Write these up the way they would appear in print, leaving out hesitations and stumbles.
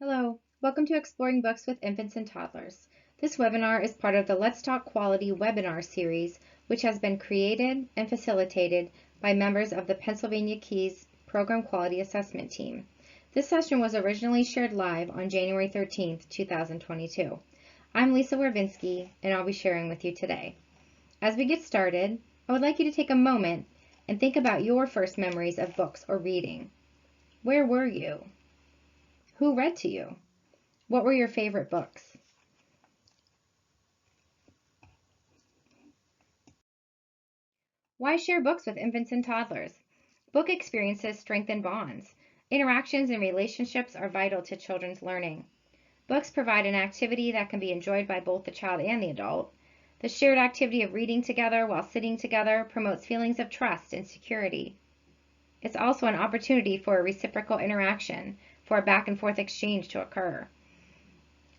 Hello, welcome to Exploring Books with Infants and Toddlers. This webinar is part of the Let's Talk Quality webinar series, which has been created and facilitated by members of the Pennsylvania Keys Program Quality Assessment Team. This session was originally shared live on January 13th, 2022. I'm Lisa Wervinski, and I'll be sharing with you today. As we get started, I would like you to take a moment and think about your first memories of books or reading. Where were you? Who read to you? What were your favorite books? Why share books with infants and toddlers? Book experiences strengthen bonds. Interactions and relationships are vital to children's learning. Books provide an activity that can be enjoyed by both the child and the adult. The shared activity of reading together while sitting together promotes feelings of trust and security. It's also an opportunity for a reciprocal interaction, for a back and forth exchange to occur.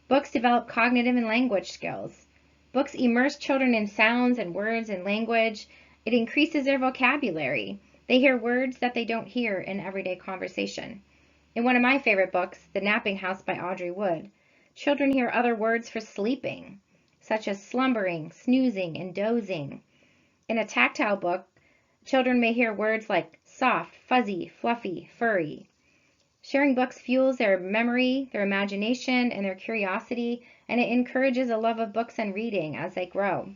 Books develop cognitive and language skills. Books immerse children in sounds and words and language. It increases their vocabulary. They hear words that they don't hear in everyday conversation. In one of my favorite books, The Napping House by Audrey Wood, children hear other words for sleeping, such as slumbering, snoozing, and dozing. In a tactile book, children may hear words like soft, fuzzy, fluffy, furry. Sharing books fuels their memory, their imagination, and their curiosity, and it encourages a love of books and reading as they grow.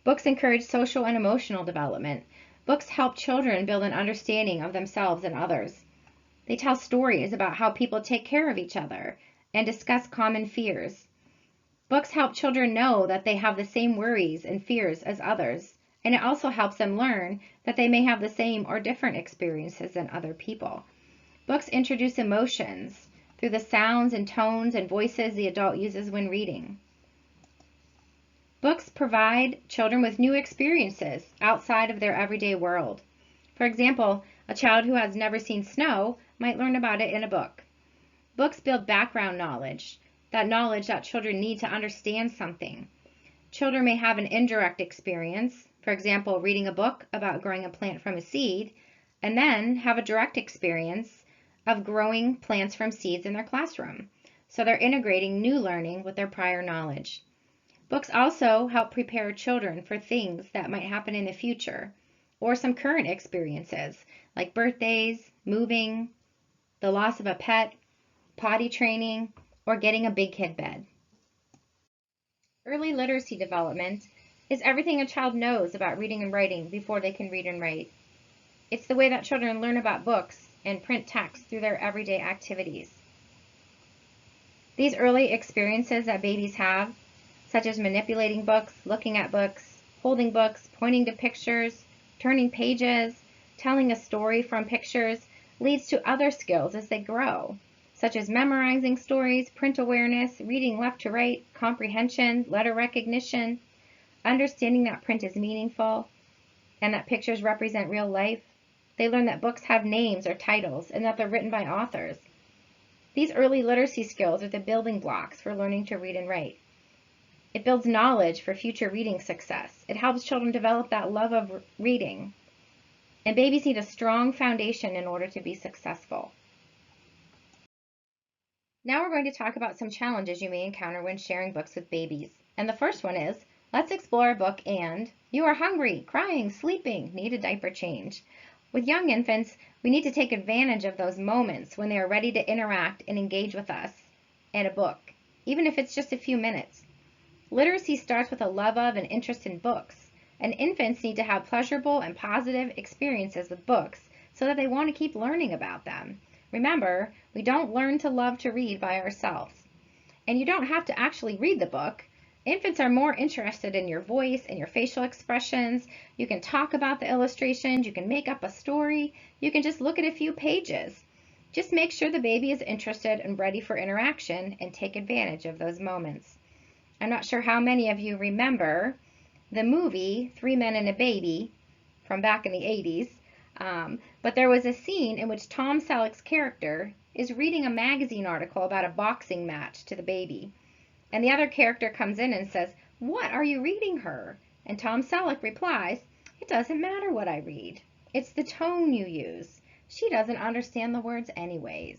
Books encourage social and emotional development. Books help children build an understanding of themselves and others. They tell stories about how people take care of each other and discuss common fears. Books help children know that they have the same worries and fears as others. And it also helps them learn that they may have the same or different experiences than other people. Books introduce emotions through the sounds and tones and voices the adult uses when reading. Books provide children with new experiences outside of their everyday world. For example, a child who has never seen snow might learn about it in a book. Books build background knowledge that children need to understand something. Children may have an indirect experience, for example, reading a book about growing a plant from a seed, and then have a direct experience of growing plants from seeds in their classroom. So they're integrating new learning with their prior knowledge. Books also help prepare children for things that might happen in the future, or some current experiences, like birthdays, moving, the loss of a pet, potty training, or getting a big kid bed. Early literacy development is everything a child knows about reading and writing before they can read and write. It's the way that children learn about books and print text through their everyday activities. These early experiences that babies have, such as manipulating books, looking at books, holding books, pointing to pictures, turning pages, telling a story from pictures, leads to other skills as they grow, such as memorizing stories, print awareness, reading left to right, comprehension, letter recognition, understanding that print is meaningful and that pictures represent real life. They learn that books have names or titles and that they're written by authors. These early literacy skills are the building blocks for learning to read and write. It builds knowledge for future reading success. It helps children develop that love of reading. And babies need a strong foundation in order to be successful. Now we're going to talk about some challenges you may encounter when sharing books with babies. And the first one is, let's explore a book and you are hungry, crying, sleeping, need a diaper change. With young infants, we need to take advantage of those moments when they are ready to interact and engage with us and a book, even if it's just a few minutes. Literacy starts with a love of and interest in books, and infants need to have pleasurable and positive experiences with books so that they want to keep learning about them. Remember, we don't learn to love to read by ourselves. And you don't have to actually read the book. Infants are more interested in your voice and your facial expressions. You can talk about the illustrations. You can make up a story. You can just look at a few pages. Just make sure the baby is interested and ready for interaction and take advantage of those moments. I'm not sure how many of you remember the movie 3 Men and a Baby from back in the 80s. But there was a scene in which Tom Selleck's character is reading a magazine article about a boxing match to the baby. And the other character comes in and says, "What are you reading her?" And Tom Selleck replies, "It doesn't matter what I read. It's the tone you use. She doesn't understand the words anyways.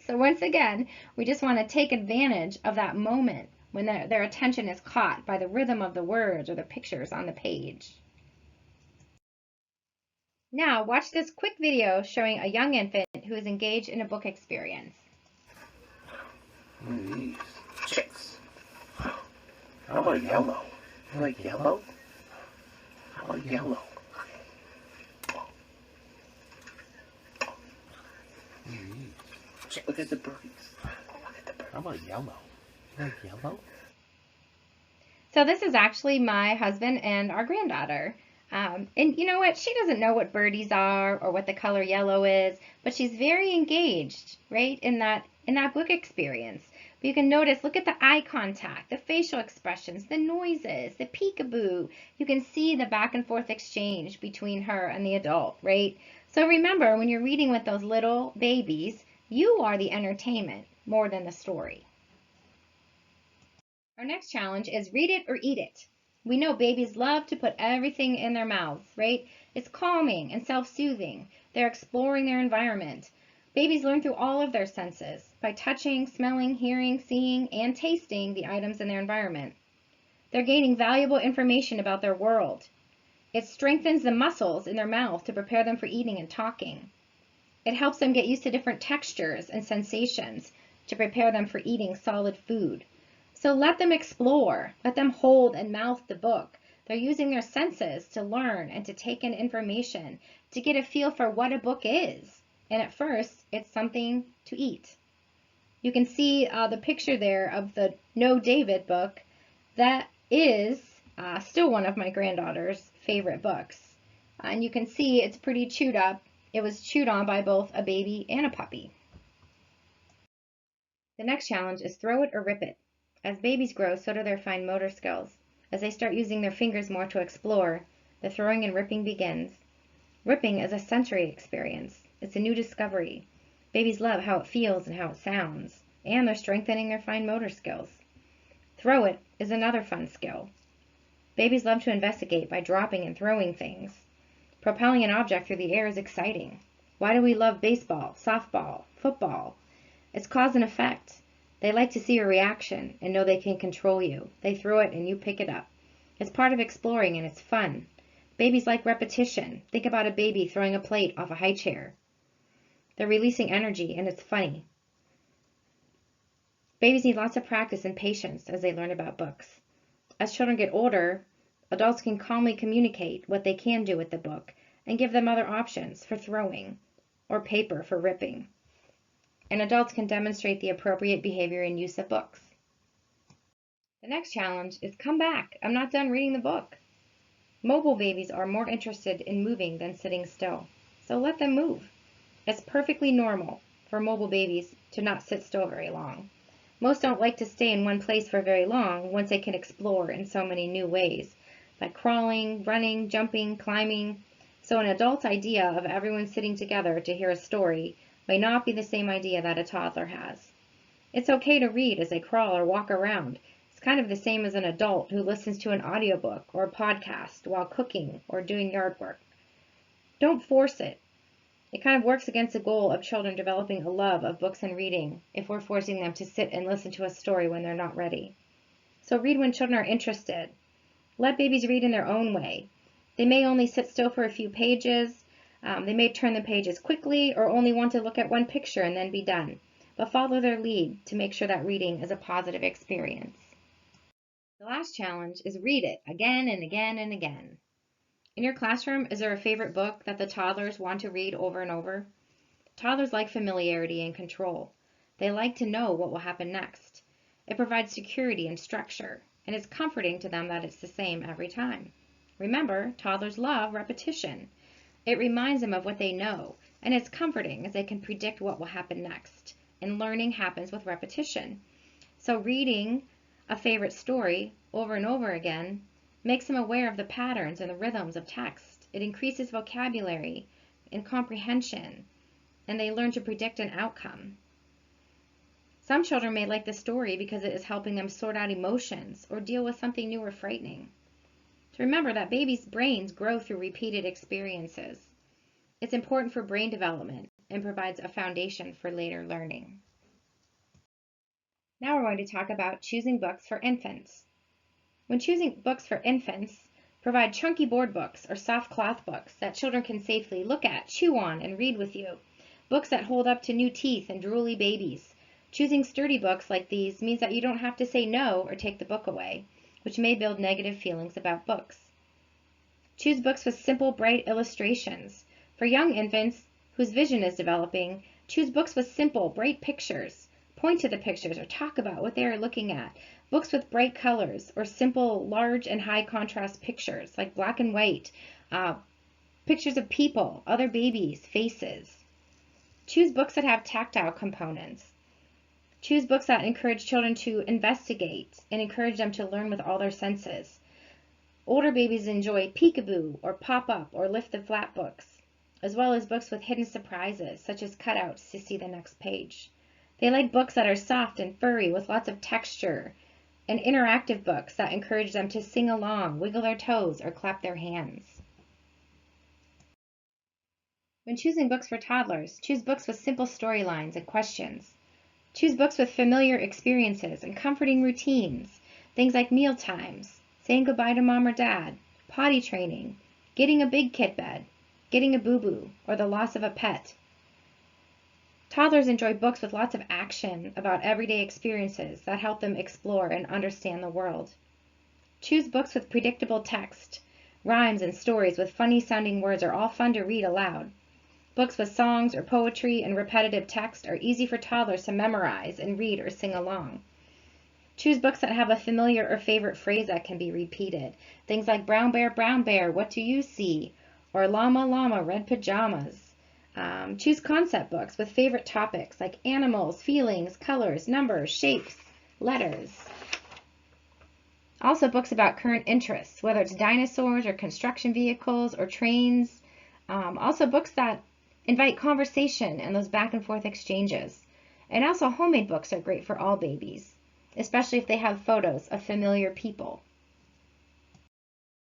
So once again, we just want to take advantage of that moment when their attention is caught by the rhythm of the words or the pictures on the page. Now watch this quick video showing a young infant who is engaged in a book experience. These chicks. How about yellow? You like yellow? How about yellow? Look at the birdies. How about yellow? You like yellow? So this is actually my husband and our granddaughter. And you know what? She doesn't know what birdies are or what the color yellow is, but she's very engaged, right, in that book experience. But you can notice, look at the eye contact, the facial expressions, the noises, the peekaboo. You can see the back and forth exchange between her and the adult, right? So remember, when you're reading with those little babies, you are the entertainment more than the story. Our next challenge is read it or eat it. We know babies love to put everything in their mouths, right? It's calming and self-soothing. They're exploring their environment. Babies learn through all of their senses by touching, smelling, hearing, seeing, and tasting the items in their environment. They're gaining valuable information about their world. It strengthens the muscles in their mouth to prepare them for eating and talking. It helps them get used to different textures and sensations to prepare them for eating solid food. So let them explore, let them hold and mouth the book. They're using their senses to learn and to take in information, to get a feel for what a book is. And at first, it's something to eat. You can see the picture there of the No David book. That is still one of my granddaughter's favorite books. And you can see it's pretty chewed up. It was chewed on by both a baby and a puppy. The next challenge is throw it or rip it. As babies grow, so do their fine motor skills. As they start using their fingers more to explore, the throwing and ripping begins. Ripping is a sensory experience. It's a new discovery. Babies love how it feels and how it sounds, and they're strengthening their fine motor skills. Throw it is another fun skill. Babies love to investigate by dropping and throwing things. Propelling an object through the air is exciting. Why do we love baseball, softball, football? It's cause and effect. They like to see your reaction and know they can control you. They throw it and you pick it up. It's part of exploring and it's fun. Babies like repetition. Think about a baby throwing a plate off a high chair. They're releasing energy and it's funny. Babies need lots of practice and patience as they learn about books. As children get older, adults can calmly communicate what they can do with the book and give them other options for throwing or paper for ripping. And adults can demonstrate the appropriate behavior and use of books. The next challenge is come back. I'm not done reading the book. Mobile babies are more interested in moving than sitting still, so let them move. It's perfectly normal for mobile babies to not sit still very long. Most don't like to stay in one place for very long once they can explore in so many new ways, like crawling, running, jumping, climbing. So an adult's idea of everyone sitting together to hear a story may not be the same idea that a toddler has. It's okay to read as they crawl or walk around. It's kind of the same as an adult who listens to an audiobook or a podcast while cooking or doing yard work. Don't force it. It kind of works against the goal of children developing a love of books and reading if we're forcing them to sit and listen to a story when they're not ready. So read when children are interested. Let babies read in their own way. They may only sit still for a few pages. They may turn the pages quickly or only want to look at one picture and then be done. But follow their lead to make sure that reading is a positive experience. The last challenge is read it again and again and again. In your classroom, is there a favorite book that the toddlers want to read over and over? Toddlers like familiarity and control. They like to know what will happen next. It provides security and structure, and it's comforting to them that it's the same every time. Remember, toddlers love repetition. It reminds them of what they know, and it's comforting as they can predict what will happen next. And learning happens with repetition. So reading a favorite story over and over again makes them aware of the patterns and the rhythms of text. It increases vocabulary and comprehension, and they learn to predict an outcome. Some children may like the story because it is helping them sort out emotions or deal with something new or frightening. To remember that babies' brains grow through repeated experiences. It's important for brain development and provides a foundation for later learning. Now we're going to talk about choosing books for infants. When choosing books for infants, provide chunky board books or soft cloth books that children can safely look at, chew on, and read with you. Books that hold up to new teeth and drooly babies. Choosing sturdy books like these means that you don't have to say no or take the book away, which may build negative feelings about books. Choose books with simple, bright illustrations. For young infants whose vision is developing, choose books with simple, bright pictures. Point to the pictures or talk about what they are looking at. Books with bright colors or simple, large, and high contrast pictures like black and white, pictures of people, other babies, faces. Choose books that have tactile components. Choose books that encourage children to investigate and encourage them to learn with all their senses. Older babies enjoy peekaboo or pop-up or lift the flap books, as well as books with hidden surprises, such as cutouts to see the next page. They like books that are soft and furry with lots of texture, and interactive books that encourage them to sing along, wiggle their toes, or clap their hands. When choosing books for toddlers, choose books with simple storylines and questions. Choose books with familiar experiences and comforting routines, things like meal times, saying goodbye to mom or dad, potty training, getting a big kit bed, getting a boo-boo, or the loss of a pet. Toddlers enjoy books with lots of action about everyday experiences that help them explore and understand the world. Choose books with predictable text. Rhymes and stories with funny-sounding words are all fun to read aloud. Books with songs or poetry and repetitive text are easy for toddlers to memorize and read or sing along. Choose books that have a familiar or favorite phrase that can be repeated. Things like brown bear, what do you see? Or llama, llama, red pajamas. Choose concept books with favorite topics like animals, feelings, colors, numbers, shapes, letters. Also books about current interests, whether it's dinosaurs or construction vehicles or trains. Also books that invite conversation and those back and forth exchanges. And also homemade books are great for all babies, especially if they have photos of familiar people.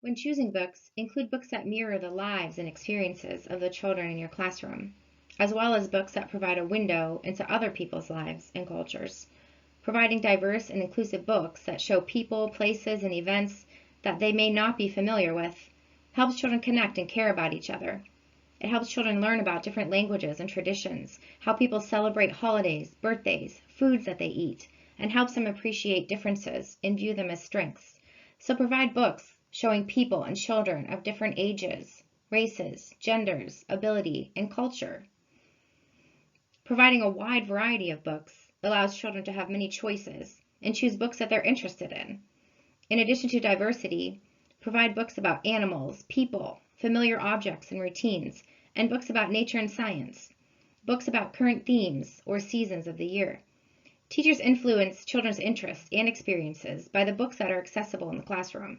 When choosing books, include books that mirror the lives and experiences of the children in your classroom, as well as books that provide a window into other people's lives and cultures. Providing diverse and inclusive books that show people, places, and events that they may not be familiar with helps children connect and care about each other. It helps children learn about different languages and traditions, how people celebrate holidays, birthdays, foods that they eat, and helps them appreciate differences and view them as strengths. So provide books showing people and children of different ages, races, genders, ability, and culture. Providing a wide variety of books allows children to have many choices and choose books that they're interested in. In addition to diversity, provide books about animals, people, familiar objects and routines, and books about nature and science, books about current themes or seasons of the year. Teachers influence children's interests and experiences by the books that are accessible in the classroom,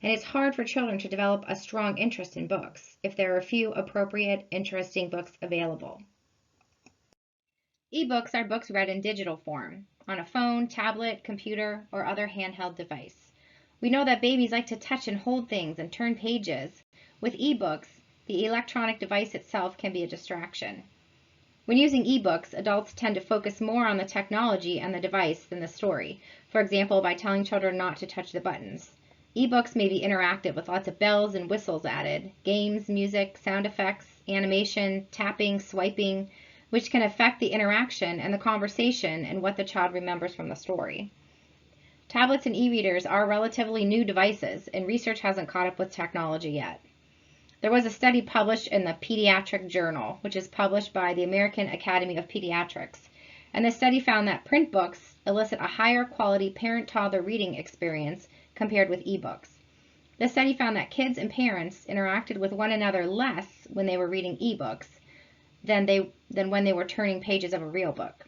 and it's hard for children to develop a strong interest in books if there are few appropriate, interesting books available. Ebooks are books read in digital form, on a phone, tablet, computer, or other handheld device. We know that babies like to touch and hold things and turn pages. With ebooks, the electronic device itself can be a distraction. When using ebooks, adults tend to focus more on the technology and the device than the story, for example, by telling children not to touch the buttons. Ebooks may be interactive with lots of bells and whistles added, games, music, sound effects, animation, tapping, swiping, which can affect the interaction and the conversation and what the child remembers from the story. Tablets and e-readers are relatively new devices, and research hasn't caught up with technology yet. There was a study published in the Pediatric Journal, which is published by the American Academy of Pediatrics, and the study found that print books elicit a higher quality parent-toddler reading experience compared with ebooks. The study found that kids and parents interacted with one another less when they were reading ebooks than when they were turning pages of a real book.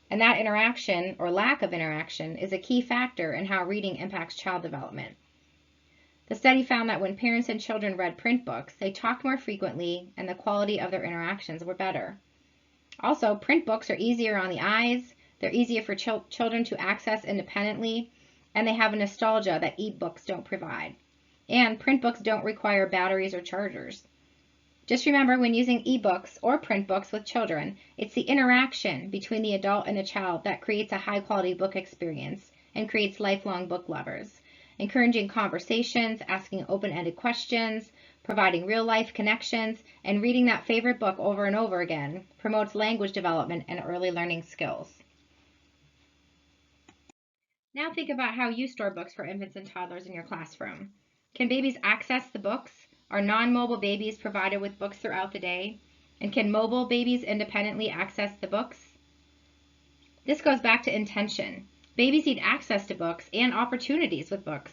And that interaction, or lack of interaction, is a key factor in how reading impacts child development. The study found that when parents and children read print books, they talked more frequently and the quality of their interactions were better. Also, print books are easier on the eyes, they're easier for children to access independently, and they have a nostalgia that e-books don't provide. And print books don't require batteries or chargers. Just remember, when using ebooks or print books with children, it's the interaction between the adult and the child that creates a high-quality book experience and creates lifelong book lovers. Encouraging conversations, asking open-ended questions, providing real-life connections, and reading that favorite book over and over again promotes language development and early learning skills. Now think about how you store books for infants and toddlers in your classroom. Can babies access the books? Are non-mobile babies provided with books throughout the day? And can mobile babies independently access the books? This goes back to intention. Babies need access to books and opportunities with books.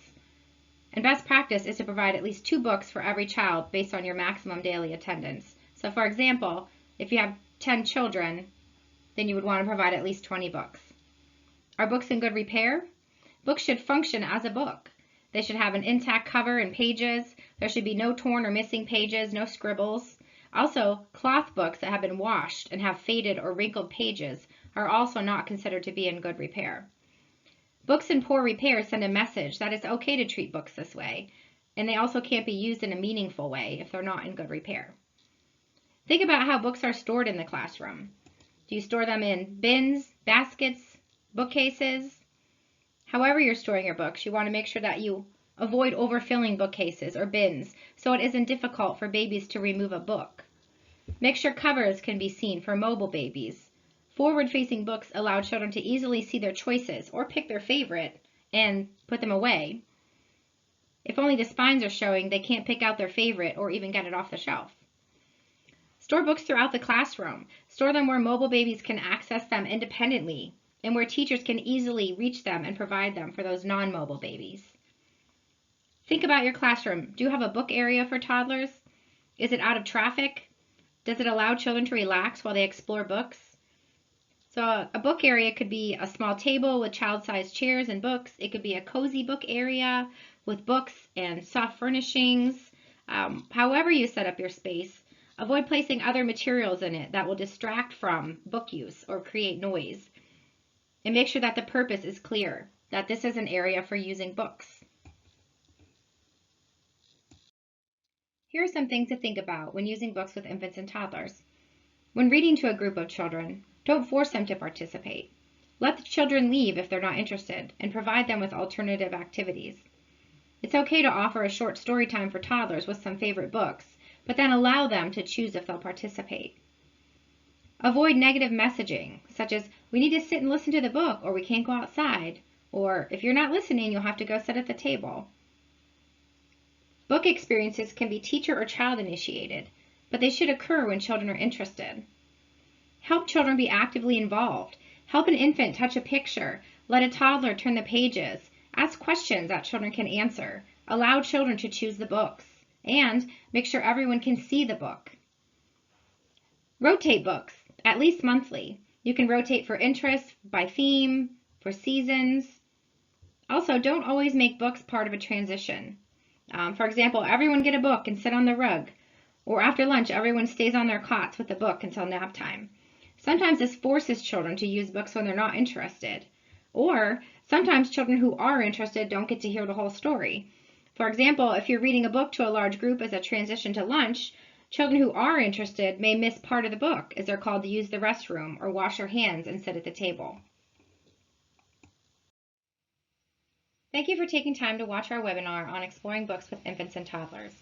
And best practice is to provide at least 2 books for every child based on your maximum daily attendance. So for example, if you have 10 children, then you would want to provide at least 20 books. Are books in good repair? Books should function as a book. They should have an intact cover and pages. There should be no torn or missing pages, no scribbles. Also, cloth books that have been washed and have faded or wrinkled pages are also not considered to be in good repair. Books in poor repair send a message that it's okay to treat books this way, and they also can't be used in a meaningful way if they're not in good repair. Think about how books are stored in the classroom. Do you store them in bins, baskets, bookcases? However you're storing your books, you want to make sure that you avoid overfilling bookcases or bins so it isn't difficult for babies to remove a book. Make sure covers can be seen for mobile babies. Forward-facing books allow children to easily see their choices or pick their favorite and put them away. If only the spines are showing, they can't pick out their favorite or even get it off the shelf. Store books throughout the classroom. Store them where mobile babies can access them independently and where teachers can easily reach them and provide them for those non-mobile babies. Think about your classroom. Do you have a book area for toddlers? Is it out of traffic? Does it allow children to relax while they explore books? So a book area could be a small table with child-sized chairs and books. It could be a cozy book area with books and soft furnishings. However you set up your space, avoid placing other materials in it that will distract from book use or create noise. And make sure that the purpose is clear, that this is an area for using books. Here are some things to think about when using books with infants and toddlers. When reading to a group of children, don't force them to participate. Let the children leave if they're not interested and provide them with alternative activities. It's okay to offer a short story time for toddlers with some favorite books, but then allow them to choose if they'll participate. Avoid negative messaging, such as, we need to sit and listen to the book or we can't go outside, or if you're not listening, you'll have to go sit at the table. Book experiences can be teacher or child initiated, but they should occur when children are interested. Help children be actively involved. Help an infant touch a picture. Let a toddler turn the pages. Ask questions that children can answer. Allow children to choose the books. And make sure everyone can see the book. Rotate books, at least monthly. You can rotate for interest, by theme, for seasons. Also, don't always make books part of a transition. For example, everyone get a book and sit on the rug. Or after lunch, everyone stays on their cots with the book until nap time. Sometimes this forces children to use books when they're not interested. Or sometimes children who are interested don't get to hear the whole story. For example, if you're reading a book to a large group as a transition to lunch, children who are interested may miss part of the book as they're called to use the restroom or wash their hands and sit at the table. Thank you for taking time to watch our webinar on exploring books with infants and toddlers.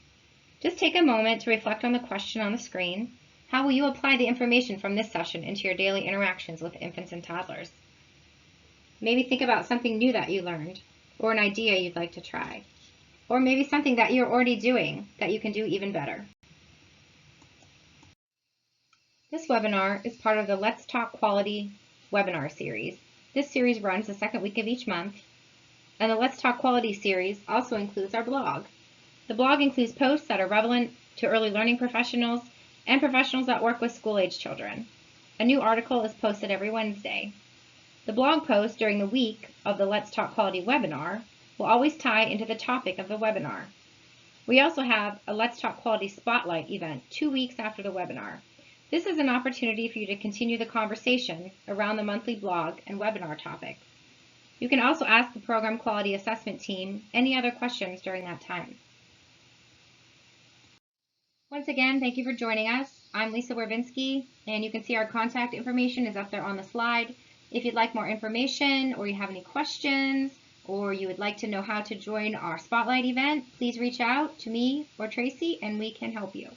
Just take a moment to reflect on the question on the screen. How will you apply the information from this session into your daily interactions with infants and toddlers? Maybe think about something new that you learned, or an idea you'd like to try, or maybe something that you're already doing that you can do even better. This webinar is part of the Let's Talk Quality webinar series. This series runs the second week of each month, and the Let's Talk Quality series also includes our blog. The blog includes posts that are relevant to early learning professionals and professionals that work with school-age children. A new article is posted every Wednesday. The blog post during the week of the Let's Talk Quality webinar will always tie into the topic of the webinar. We also have a Let's Talk Quality Spotlight event 2 weeks after the webinar. This is an opportunity for you to continue the conversation around the monthly blog and webinar topics. You can also ask the Program Quality Assessment team any other questions during that time. Once again, thank you for joining us. I'm Lisa Werbinski, and you can see our contact information is up there on the slide. If you'd like more information, or you have any questions, or you would like to know how to join our Spotlight event, please reach out to me or Tracy and we can help you.